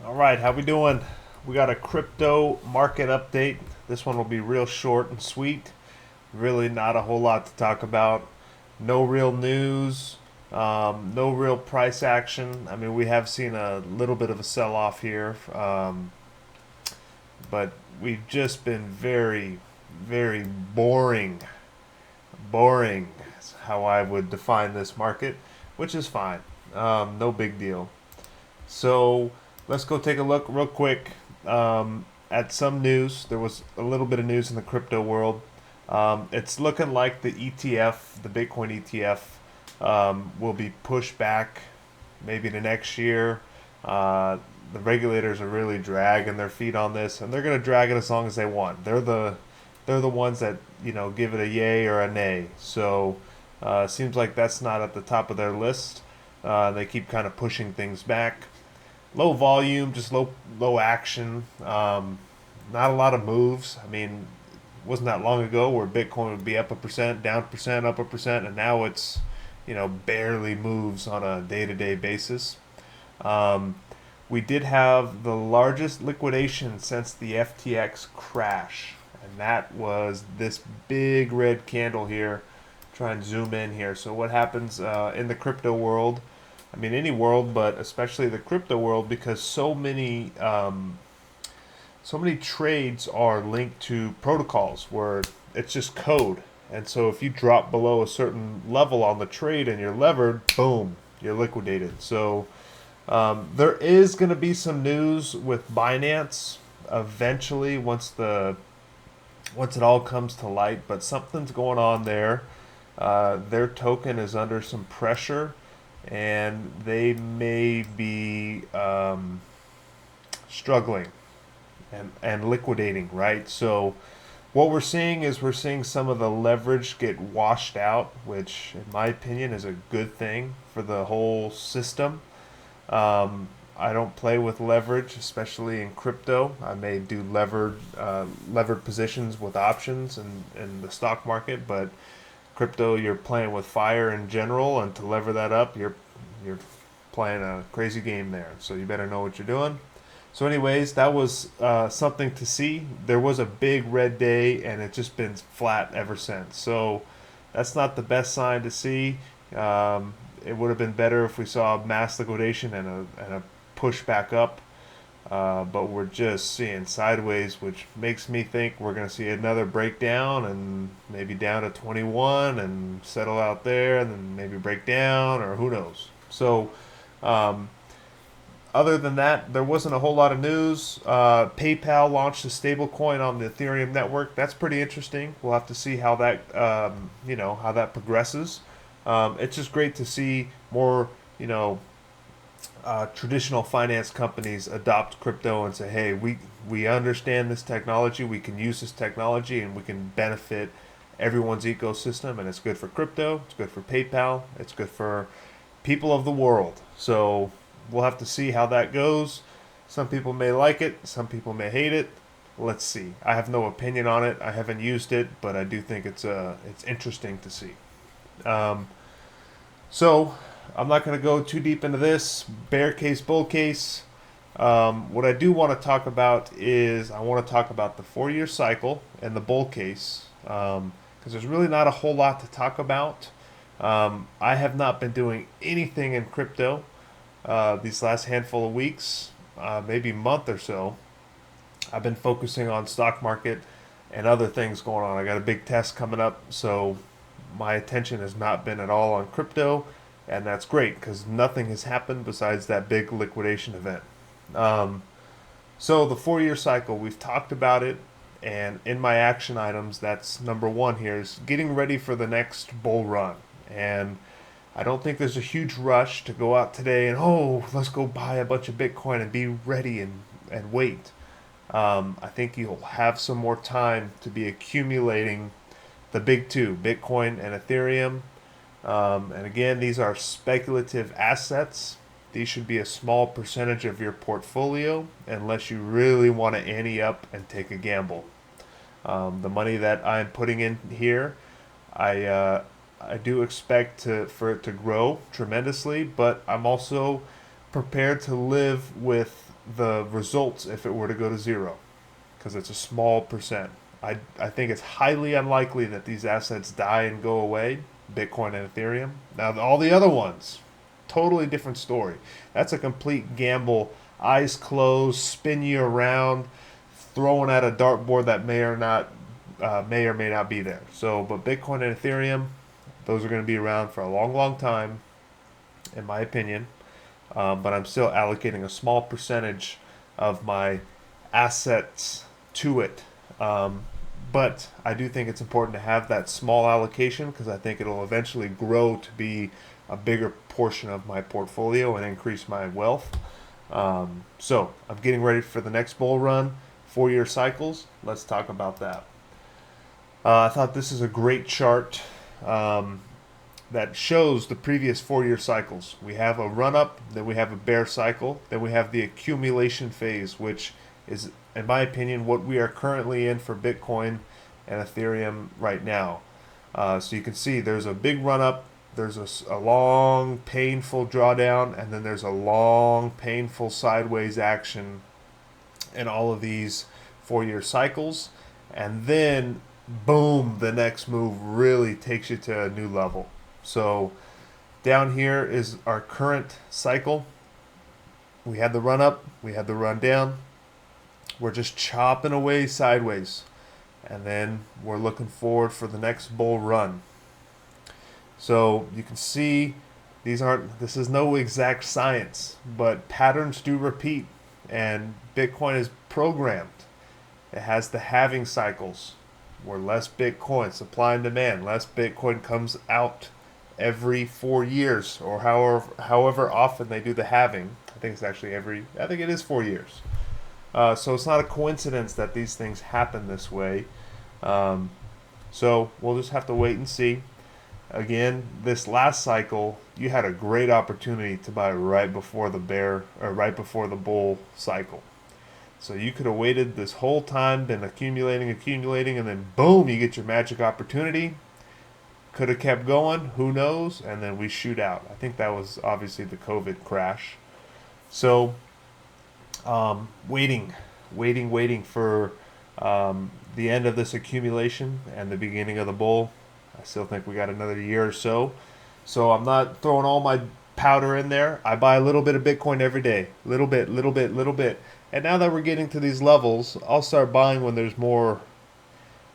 All right, how we doing? We got a crypto market update. This one will be real short and sweet. Really not a whole lot to talk about. No real news. No real price action. I mean, we have seen a little bit of a sell-off here, but we've just been very, very boring. Boring is how I would define this market, which is fine. No big deal. So let's go take a look real quick at some news. There was a little bit of news in the crypto world. It's looking like the ETF, the Bitcoin ETF, will be pushed back maybe to next year. The regulators are really dragging their feet on this, and they're going to drag it as long as they want. They're the ones that give it a yay or a nay. So seems like that's not at the top of their list. They keep kind of pushing things back. Low volume, just low action. Not a lot of moves. I mean, wasn't that long ago where Bitcoin would be up a percent, down a percent, up a percent, and now it's barely moves on a day-to-day basis. Um, we did have the largest liquidation since the FTX crash, and that was this big red candle here. Try and zoom in here. So what happens in the crypto world? I mean, any world, but especially the crypto world, because so many trades are linked to protocols where it's just code. And so if you drop below a certain level on the trade and you're levered, boom, you're liquidated. So there is going to be some news with Binance eventually once it all comes to light, but something's going on there. Their token is under some pressure, and they may be struggling and liquidating, right? So what we're seeing is we're seeing some of the leverage get washed out, which in my opinion is a good thing for the whole system. I don't play with leverage, especially in crypto. I may do levered positions with options in the stock market, but crypto you're playing with fire in general, and to lever that up, you're playing a crazy game there. So you better know what you're doing. So, anyways, that was something to see. There was a big red day, and it's just been flat ever since. So, that's not the best sign to see. It would have been better if we saw mass liquidation and a push back up. But we're just seeing sideways, which makes me think we're going to see another breakdown and maybe down to 21 and settle out there and then maybe break down, or who knows. So, um, other than that, there wasn't a whole lot of news. PayPal launched a stablecoin on the Ethereum network. That's pretty interesting. We'll have to see how that how that progresses. It's just great to see more traditional finance companies adopt crypto and say, hey, we understand this technology, we can use this technology, and we can benefit everyone's ecosystem. And it's good for crypto, it's good for PayPal, it's good for people of the world. So we'll have to see how that goes. Some people may like it, some people may hate it. Let's see. I have no opinion on it. I haven't used it, but I do think it's interesting to see. Um, so I'm not going to go too deep into this bear case, bull case. What I do want to talk about is I want to talk about the 4 year cycle and the bull case, because there's really not a whole lot to talk about. I have not been doing anything in crypto these last handful of weeks, maybe month or so. I've been focusing on stock market and other things going on. I got a big test coming up, so my attention has not been at all on crypto, and that's great because nothing has happened besides that big liquidation event. Um, so the 4 year cycle, we've talked about it, and in my action items, that's number one here is getting ready for the next bull run. And I don't think there's a huge rush to go out today and let's go buy a bunch of Bitcoin and be ready and wait. I think you'll have some more time to be accumulating the big two, Bitcoin and Ethereum. And again, these are speculative assets. These should be a small percentage of your portfolio unless you really want to ante up and take a gamble. The money that I'm putting in here, I I do expect for it to grow tremendously, but I'm also prepared to live with the results if it were to go to zero, because it's a small percent. I think it's highly unlikely that these assets die and go away, Bitcoin and Ethereum. Now, all the other ones, totally different story. That's a complete gamble, eyes closed, spin you around, throwing at a dartboard that may or may not be there. So, but Bitcoin and Ethereum, those are going to be around for a long, long time, in my opinion. But I'm still allocating a small percentage of my assets to it. But I do think it's important to have that small allocation because I think it'll eventually grow to be a bigger portion of my portfolio and increase my wealth. So I'm getting ready for the next bull run, 4-year cycles. Let's talk about that. I thought this is a great chart that shows the previous 4-year cycles. We have a run up, then we have a bear cycle, then we have the accumulation phase, which is, in my opinion, what we are currently in for Bitcoin and Ethereum right now. So you can see there's a big run up, there's a long, painful drawdown, and then there's a long, painful sideways action in all of these 4-year cycles. And then, boom, the next move really takes you to a new level. So down here is our current cycle. We had the run up, we had the run down. We're just chopping away sideways. And then we're looking forward for the next bull run. So you can see this is no exact science, but patterns do repeat. And Bitcoin is programmed. It has the halving cycles where less Bitcoin, supply and demand, less Bitcoin comes out every 4 years, or however often they do the halving. I think it is 4 years. So it's not a coincidence that these things happen this way. So we'll just have to wait and see. Again, this last cycle, you had a great opportunity to buy right before the bull cycle. So you could have waited this whole time, been accumulating, and then boom, you get your magic opportunity. Could have kept going, who knows? And then we shoot out. I think that was obviously the COVID crash. So waiting for the end of this accumulation and the beginning of the bull. I still think we got another year or so. So I'm not throwing all my powder in there. I buy a little bit of Bitcoin every day. Little bit. And now that we're getting to these levels, I'll start buying when there's more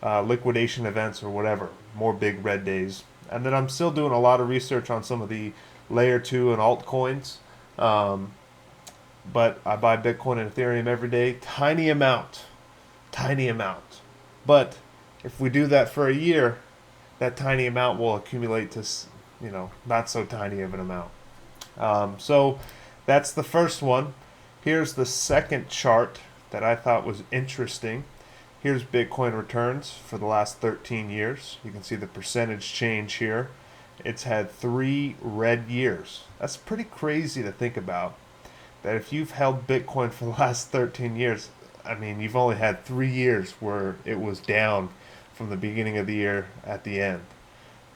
liquidation events or whatever. More big red days. And then I'm still doing a lot of research on some of the layer 2 and altcoins. But I buy Bitcoin and Ethereum every day. Tiny amount. But if we do that for a year, that tiny amount will accumulate to, not so tiny of an amount. So that's the first one. Here's the second chart that I thought was interesting. Here's Bitcoin returns for the last 13 years. You can see the percentage change here. It's had 3 red years. That's pretty crazy to think about. That if you've held Bitcoin for the last 13 years, I mean, you've only had 3 years where it was down from the beginning of the year at the end.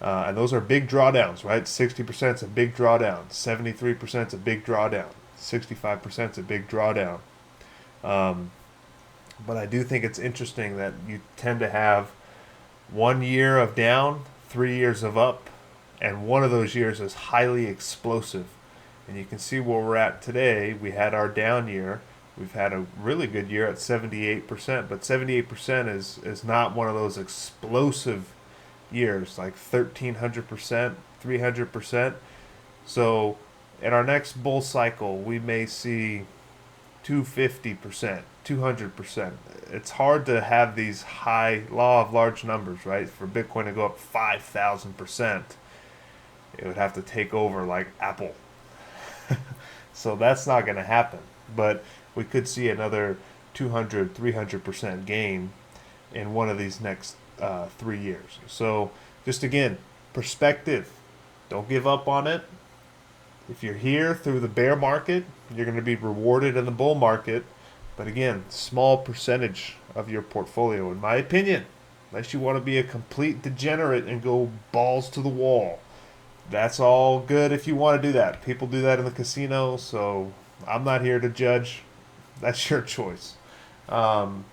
And those are big drawdowns, right? 60% is a big drawdown. 73% is a big drawdown. 65% is a big drawdown. But I do think it's interesting that you tend to have 1 year of down, 3 years of up, and one of those years is highly explosive. And you can see where we're at today. We had our down year. We've had a really good year at 78%, but 78% is not one of those explosive years like 1,300%, 300%. So in our next bull cycle, we may see 250%, 200%. It's hard to have these high law of large numbers, right? For Bitcoin to go up 5,000%, it would have to take over like Apple. So that's not going to happen. But we could see another 200, 300% gain in one of these next 3 years. So just again, perspective. Don't give up on it. If you're here through the bear market, you're going to be rewarded in the bull market. But again, small percentage of your portfolio, in my opinion, unless you want to be a complete degenerate and go balls to the wall. That's all good if you want to do that. People do that in the casino, so I'm not here to judge. That's your choice. Um,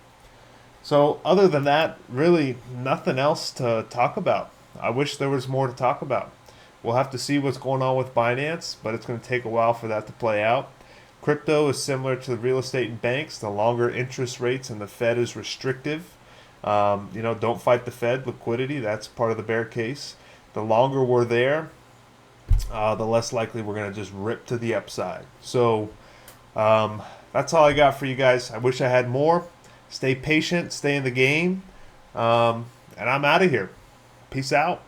so other than that, really nothing else to talk about. I wish there was more to talk about. We'll have to see what's going on with Binance, but it's going to take a while for that to play out. Crypto is similar to the real estate and banks. The longer interest rates and the Fed is restrictive. Don't fight the Fed. Liquidity, that's part of the bear case. The longer we're there, the less likely we're going to just rip to the upside. So that's all I got for you guys. I wish I had more. Stay patient, stay in the game, and I'm out of here. Peace out.